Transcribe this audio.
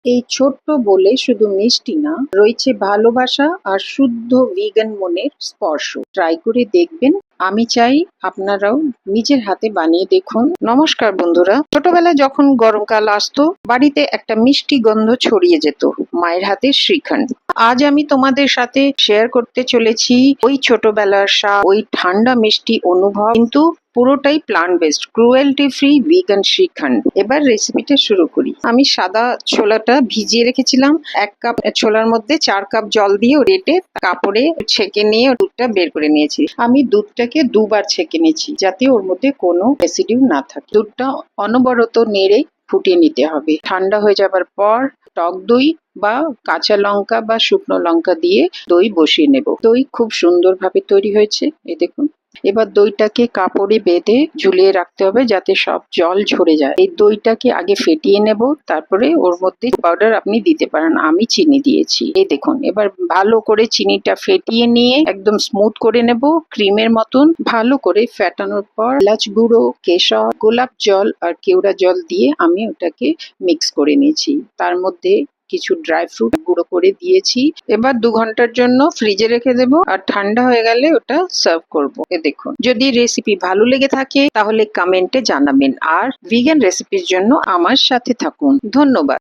এই ছোট্ট বোলে শুধু মিষ্টি না, রয়েছে ভালোবাসা আর শুদ্ধ ভিগান মনের স্পর্শ। ট্রাই করে দেখবেন। আমি চাই আপনারাও নিজের হাতে বানিয়ে দেখুন। নমস্কার বন্ধুরা, ছোটবেলায় যখন গরমকাল আসতো বাড়িতে একটা মিষ্টি গন্ধ ছড়িয়ে যেত, মায়ের হাতের শ্রীখণ্ড। আজ আমি তোমাদের সাথে শেয়ার করতে চলেছি ওই ছোটবেলার স্বাদ, ওই ঠান্ডা মিষ্টি অনুভব, কিন্তু পুরোটাই plant based, cruelty free vegan Shrikhand. এবার রেসিপিটা শুরু করি। আমি সাদা ছোলাটা ভিজিয়ে রেখেছিলাম। 1 কাপ ছোলার মধ্যে 4 কাপ জল দিয়ে রেটে কাপড়ে ছেঁকে নিয়ে দুধটা বের করে নিয়েছি। আমি দুধটাকে দুবার ছেঁকে নিয়েছি যাতে ওর মধ্যে কোনো রেসিডিউ না থাকে। দুধটা অনবরত নেড়ে ফুটিয়ে নিতে হবে। ঠান্ডা হয়ে যাবার পর টক দই বা কাঁচা লঙ্কা বা শুকনো লঙ্কা দিয়ে দই বসিয়ে নেব। দই খুব সুন্দরভাবে তৈরি হয়েছে, এই দেখুন। এবার দইটাকে কাপড়ে বেঁধে ঝুলিয়ে রাখতে হবে যাতে সব জল ঝরে যায়। এই দইটাকে আগে ফেটিয়ে নেব, তারপরে ওর মধ্যে পাউডার আপনি দিতে পারেন। আমি চিনি দিয়েছি, এই দেখুন। এবার ভালো করে চিনিটা ফেটিয়ে নিয়ে একদম স্মুথ করে নেব, ক্রিমের মতন। ভালো করে ফেটানোর পর এলাচ গুঁড়ো, কেশর, গোলাপ জল আর কেওড়া জল দিয়ে আমি ওটাকে মিক্স করে নিয়েছি। তার মধ্যে কিছু ড্রাই ফ্রুট গুঁড়ো করে দিয়েছি। এবার 2 ঘন্টার জন্য ফ্রিজে রেখে দেব, আর ঠান্ডা হয়ে গেলে ওটা সার্ভ করব। এ দেখুন। যদি রেসিপি ভালো লেগে থাকে তাহলে কমেন্টে জানাবেন, আর ভিগান রেসিপির জন্য আমার সাথে থাকুন। ধন্যবাদ।